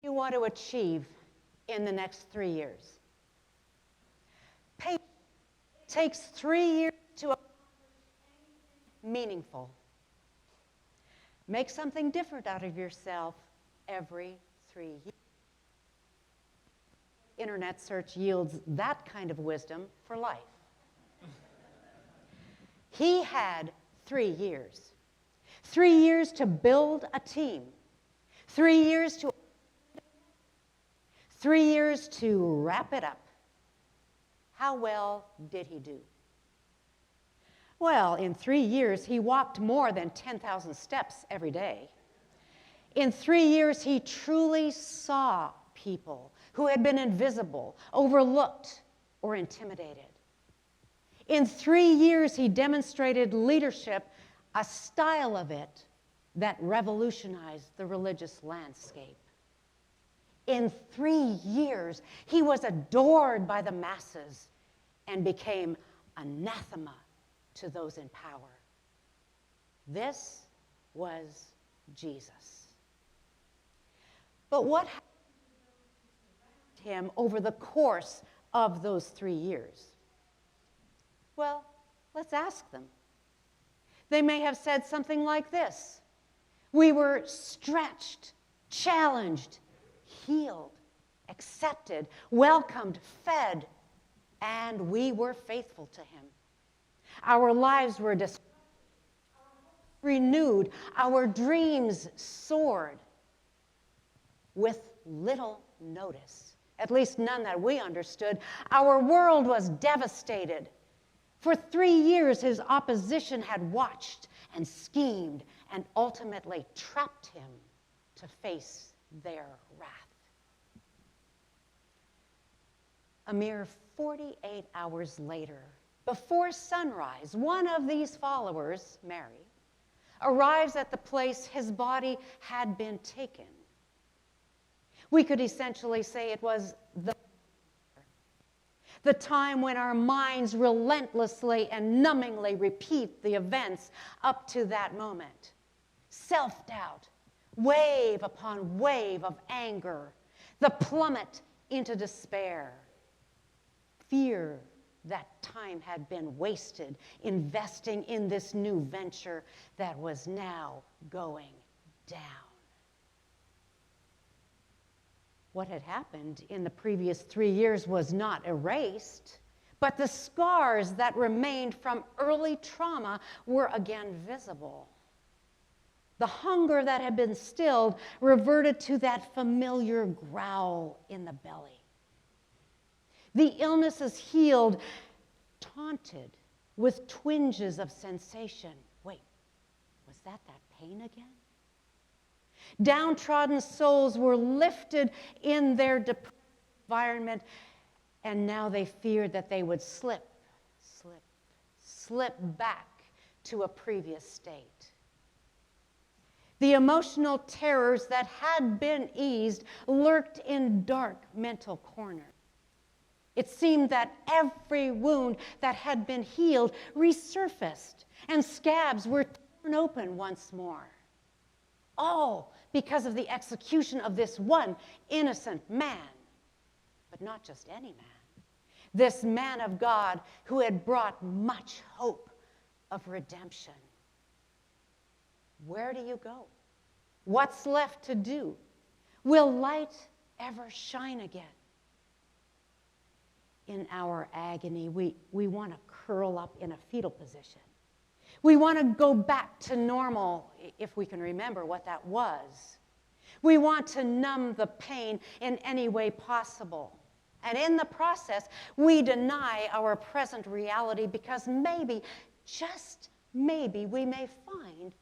You want to achieve in the next 3 years. It takes 3 years to accomplish anything meaningful. Make something different out of yourself every 3 years. Internet search yields that kind of wisdom for life. He had 3 years. 3 years to build a team. 3 years to 3 years to wrap it up. How well did he do? Well, in 3 years, he walked more than 10,000 steps every day. In 3 years, he truly saw people who had been invisible, overlooked, or intimidated. In 3 years, he demonstrated leadership, a style of it that revolutionized the religious landscape. In 3 years, he was adored by the masses and became anathema to those in power. This was Jesus. But what happened to him over the course of those 3 years? Well, let's ask them. They may have said something like this: we were stretched, challenged, healed, accepted, welcomed, fed, and we were faithful to him. Our lives were renewed, our dreams soared with little notice, at least none that we understood. Our world was devastated. For 3 years, his opposition had watched and schemed and ultimately trapped him to face their wrath. A mere 48 hours later, before sunrise, one of these followers, Mary, arrives at the place his body had been taken. We could essentially say it was the time when our minds relentlessly and numbingly repeat the events up to that moment. Self-doubt, wave upon wave of anger, the plummet into despair, fear that time had been wasted investing in this new venture that was now going down. What had happened in the previous 3 years was not erased, but the scars that remained from early trauma were again visible. The hunger that had been stilled reverted to that familiar growl in the belly. The illnesses healed, taunted with twinges of sensation. Wait, was that pain again? Downtrodden souls were lifted in their depressed environment, and now they feared that they would slip back to a previous state. The emotional terrors that had been eased lurked in dark mental corners. It seemed that every wound that had been healed resurfaced, and scabs were torn open once more. All because of the execution of this one innocent man, but not just any man. This man of God who had brought much hope of redemption. Where do you go? What's left to do? Will light ever shine again? In our agony, we want to curl up in a fetal position. We want to go back to normal, if we can remember what that was. We want to numb the pain in any way possible. And in the process, we deny our present reality because maybe, just maybe, we may find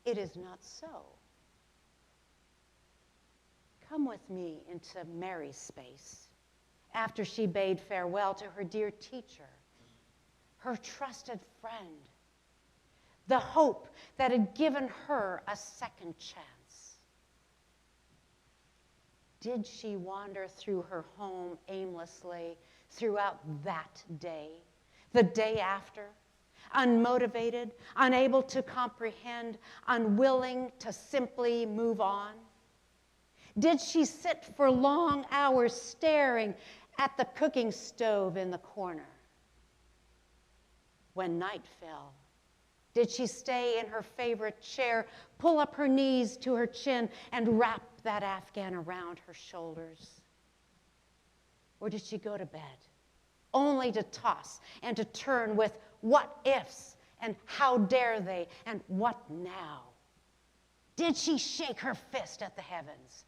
it is not so. Come with me into Mary's space after she bade farewell to her dear teacher, her trusted friend, the hope that had given her a second chance. Did she wander through her home aimlessly throughout that day, the day after, unmotivated, unable to comprehend, unwilling to simply move on? Did she sit for long hours staring at the cooking stove in the corner? When night fell, did she stay in her favorite chair, pull up her knees to her chin, and wrap that Afghan around her shoulders? Or did she go to bed, only to toss and to turn with what ifs and how dare they and what now? Did she shake her fist at the heavens?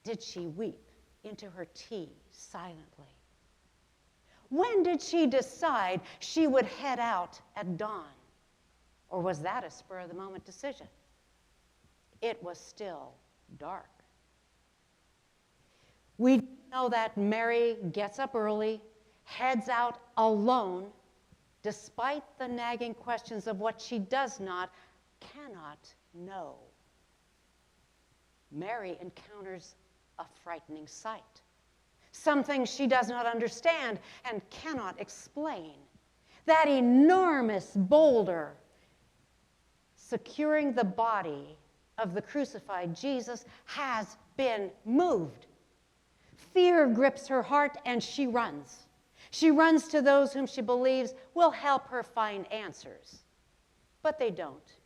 Did she weep into her tea silently? When did she decide she would head out at dawn? Or was that a spur-of-the-moment decision? It was still dark. We know that Mary gets up early, heads out alone, despite the nagging questions of what she does not, cannot know. Mary encounters a frightening sight, something she does not understand and cannot explain. That enormous boulder securing the body of the crucified Jesus has been moved. Fear grips her heart and she runs. She runs to those whom she believes will help her find answers. But they don't.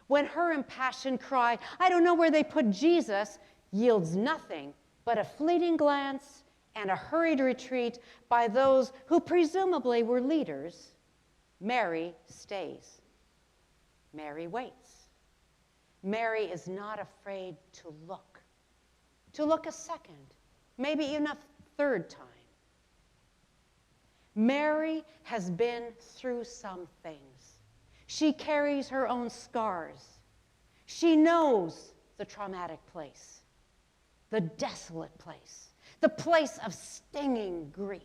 When her impassioned cry, "I don't know where they put Jesus," yields nothing but a fleeting glance and a hurried retreat by those who presumably were leaders, Mary stays. Mary waits. Mary is not afraid to look a second, maybe even a third time. Mary has been through some things. She carries her own scars. She knows the traumatic place, the desolate place, the place of stinging grief,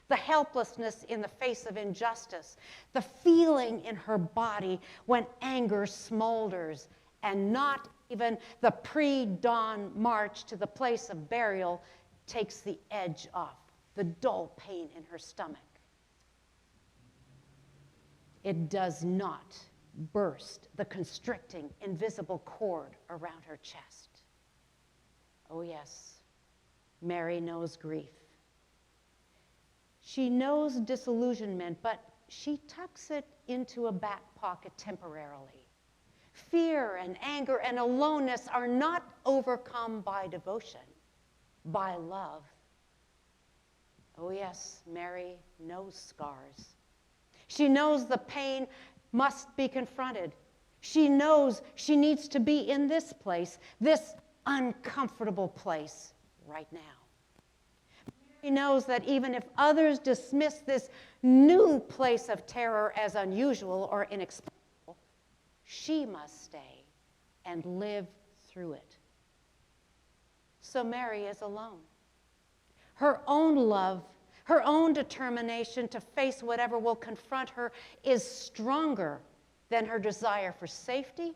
the helplessness in the face of injustice, the feeling in her body when anger smolders, and not even the pre-dawn march to the place of burial takes the edge off, the dull pain in her stomach. It does not burst the constricting, invisible cord around her chest. Oh yes, Mary knows grief. She knows disillusionment, but she tucks it into a back pocket temporarily. Fear and anger and aloneness are not overcome by devotion, by love. Oh yes, Mary knows scars. She knows the pain must be confronted. She knows she needs to be in this place, this uncomfortable place right now. Mary knows that even if others dismiss this new place of terror as unusual or inexplicable, she must stay and live through it. So Mary is alone. Her own love, her own determination to face whatever will confront her is stronger than her desire for safety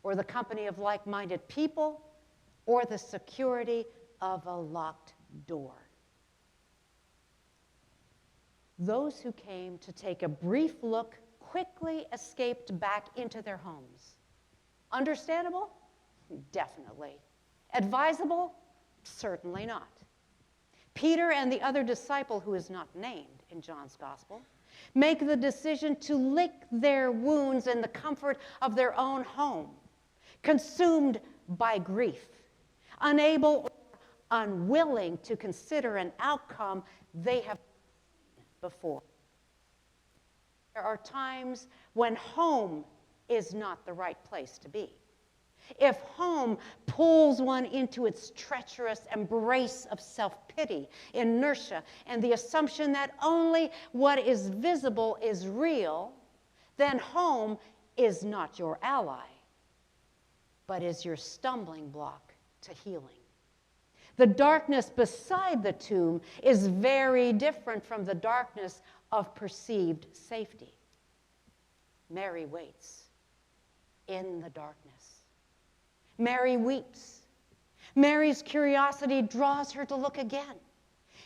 or the company of like-minded people or the security of a locked door. Those who came to take a brief look quickly escaped back into their homes. Understandable? Definitely. Advisable? Certainly not. Peter and the other disciple, who is not named in John's gospel, make the decision to lick their wounds in the comfort of their own home, consumed by grief, unable or unwilling to consider an outcome they have seen before. There are times when home is not the right place to be. If home pulls one into its treacherous embrace of self-pity, inertia, and the assumption that only what is visible is real, then home is not your ally, but is your stumbling block to healing. The darkness beside the tomb is very different from the darkness of perceived safety. Mary waits in the darkness. Mary weeps. Mary's curiosity draws her to look again.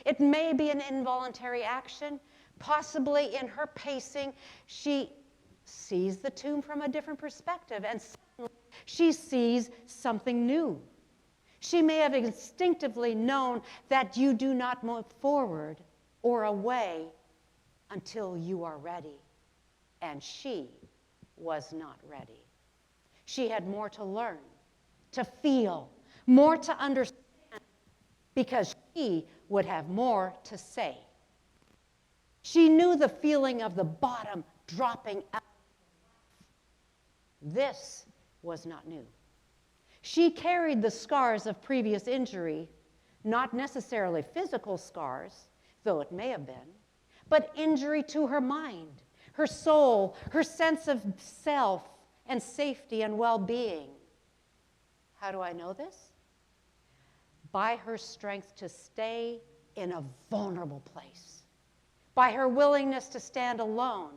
It may be an involuntary action. Possibly in her pacing, she sees the tomb from a different perspective, and suddenly she sees something new. She may have instinctively known that you do not move forward or away until you are ready. And she was not ready. She had more to learn, to feel, more to understand, because she would have more to say. She knew the feeling of the bottom dropping out. This was not new. She carried the scars of previous injury, not necessarily physical scars, though it may have been, but injury to her mind, her soul, her sense of self and safety and well-being. How do I know this? By her strength to stay in a vulnerable place, by her willingness to stand alone,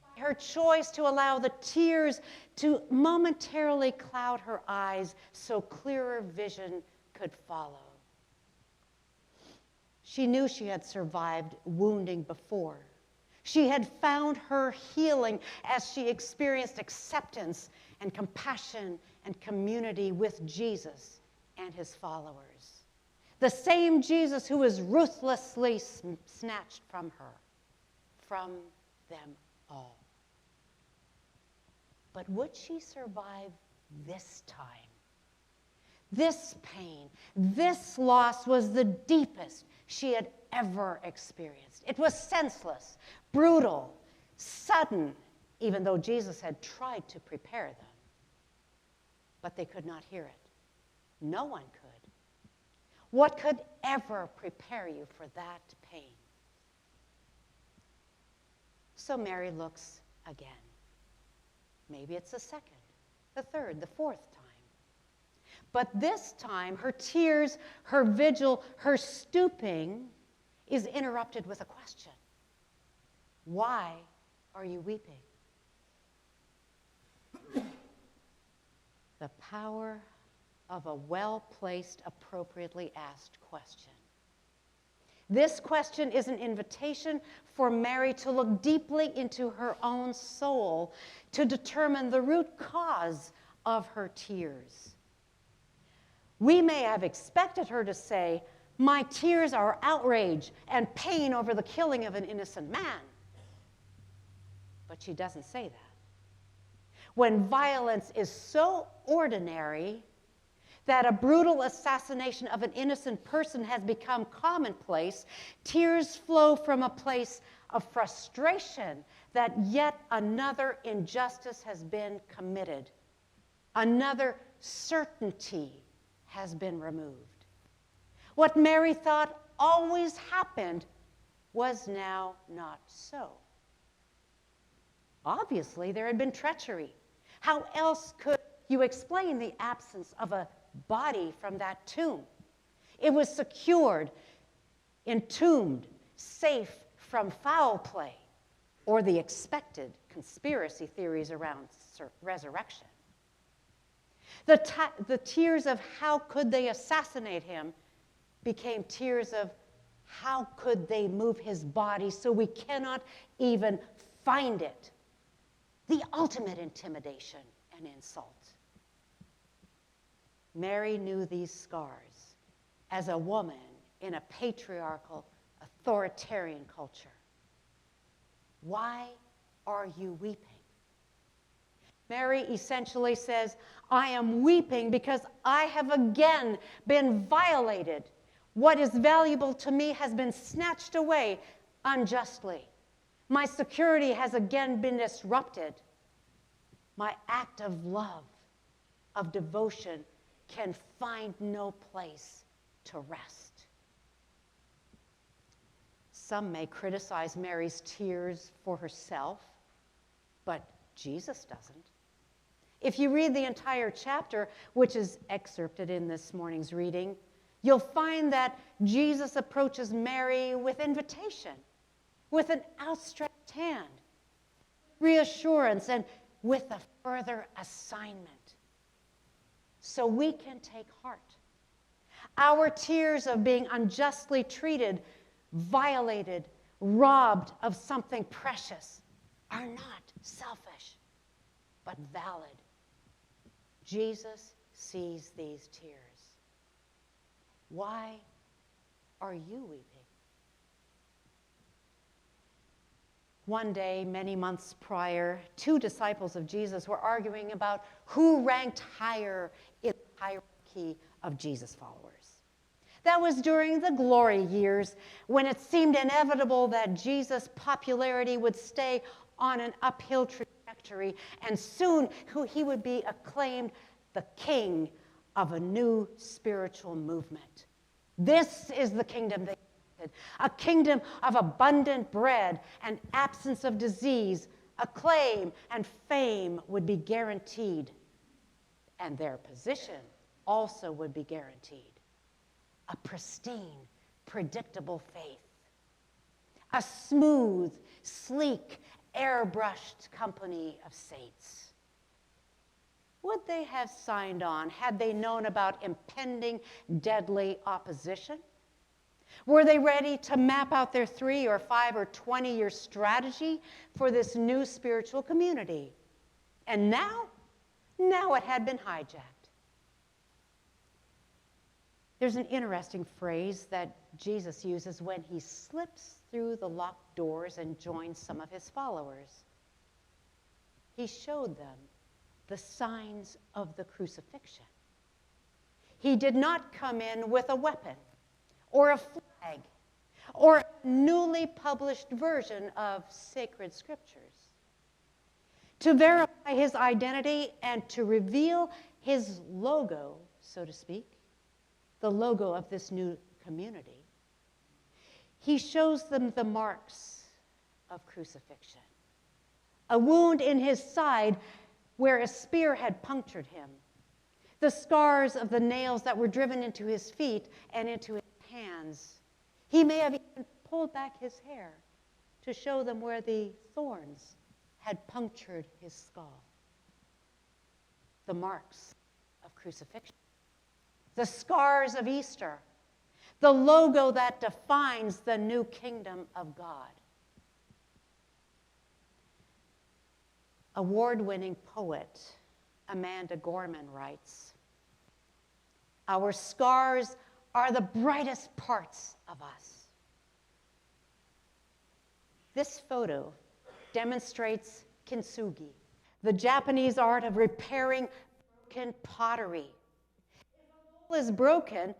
by her choice to allow the tears to momentarily cloud her eyes so clearer vision could follow. She knew she had survived wounding before. She had found her healing as she experienced acceptance and compassion and community with Jesus and his followers. The same Jesus who was ruthlessly snatched from her, from them all. But would she survive this time? This pain, this loss was the deepest she had ever experienced. It was senseless, brutal, sudden, even though Jesus had tried to prepare them. But they could not hear it. No one could. What could ever prepare you for that pain? So Mary looks again. Maybe it's the second, the third, the fourth time. But this time, her tears, her vigil, her stooping is interrupted with a question. Why are you weeping? The power of a well-placed, appropriately asked question. This question is an invitation for Mary to look deeply into her own soul to determine the root cause of her tears. We may have expected her to say, "My tears are outrage and pain over the killing of an innocent man." But she doesn't say that. When violence is so ordinary that a brutal assassination of an innocent person has become commonplace, tears flow from a place of frustration that yet another injustice has been committed. Another certainty has been removed. What Mary thought always happened was now not so. Obviously, there had been treachery. How else could you explain the absence of a body from that tomb? It was secured, entombed, safe from foul play or the expected conspiracy theories around resurrection. The tears of how could they assassinate him became tears of how could they move his body so we cannot even find it. The ultimate intimidation and insult. Mary knew these scars as a woman in a patriarchal, authoritarian culture. Why are you weeping? Mary essentially says, I am weeping because I have again been violated. What is valuable to me has been snatched away unjustly. My security has again been disrupted. My act of love, of devotion, can find no place to rest. Some may criticize Mary's tears for herself, but Jesus doesn't. If you read the entire chapter, which is excerpted in this morning's reading, you'll find that Jesus approaches Mary with invitation, with an outstretched hand, reassurance, and with a further assignment. So we can take heart. Our tears of being unjustly treated, violated, robbed of something precious are not selfish, but valid. Jesus sees these tears. Why are you weeping? One day, many months prior, two disciples of Jesus were arguing about who ranked higher in the hierarchy of Jesus' followers. That was during the glory years when it seemed inevitable that Jesus' popularity would stay on an uphill trajectory, and soon he would be acclaimed the king of a new spiritual movement. This is the kingdom they wanted, a kingdom of abundant bread and absence of disease. Acclaim and fame would be guaranteed, and their position also would be guaranteed. A pristine, predictable faith. A smooth, sleek, airbrushed company of saints. Would they have signed on had they known about impending deadly opposition? Were they ready to map out their 3 or 5 or 20-year strategy for this new spiritual community? And now it had been hijacked. There's an interesting phrase that Jesus uses when he slips through the locked doors and joins some of his followers. He showed them the signs of the crucifixion. He did not come in with a weapon or a flag or a newly published version of sacred scriptures. To verify his identity and to reveal his logo, so to speak, the logo of this new community, he shows them the marks of crucifixion. A wound in his side where a spear had punctured him. The scars of the nails that were driven into his feet and into his hands. He may have even pulled back his hair to show them where the thorns had punctured his skull. The marks of crucifixion. The scars of Easter, the logo that defines the new kingdom of God. Award-winning poet Amanda Gorman writes, "Our scars are the brightest parts of us." This photo demonstrates kintsugi, the Japanese art of repairing broken pottery. Is broken,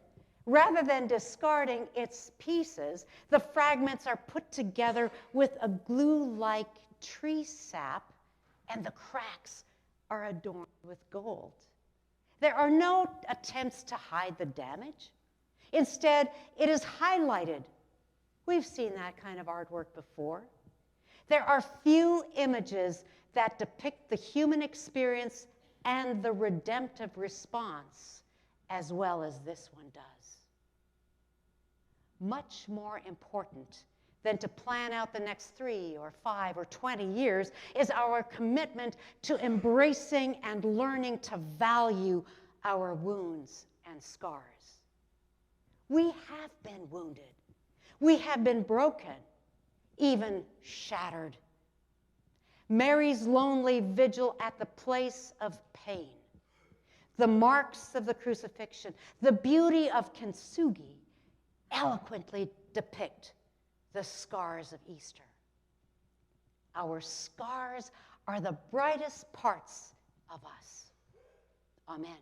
rather than discarding its pieces, the fragments are put together with a glue-like tree sap, and the cracks are adorned with gold. There are no attempts to hide the damage. Instead, it is highlighted. We've seen that kind of artwork before. There are few images that depict the human experience and the redemptive response as well as this one does. Much more important than to plan out the next 3 or 5 or 20 years is our commitment to embracing and learning to value our wounds and scars. We have been wounded. We have been broken, even shattered. Mary's lonely vigil at the place of pain, the marks of the crucifixion, the beauty of kintsugi eloquently depict the scars of Easter. Our scars are the brightest parts of us. Amen.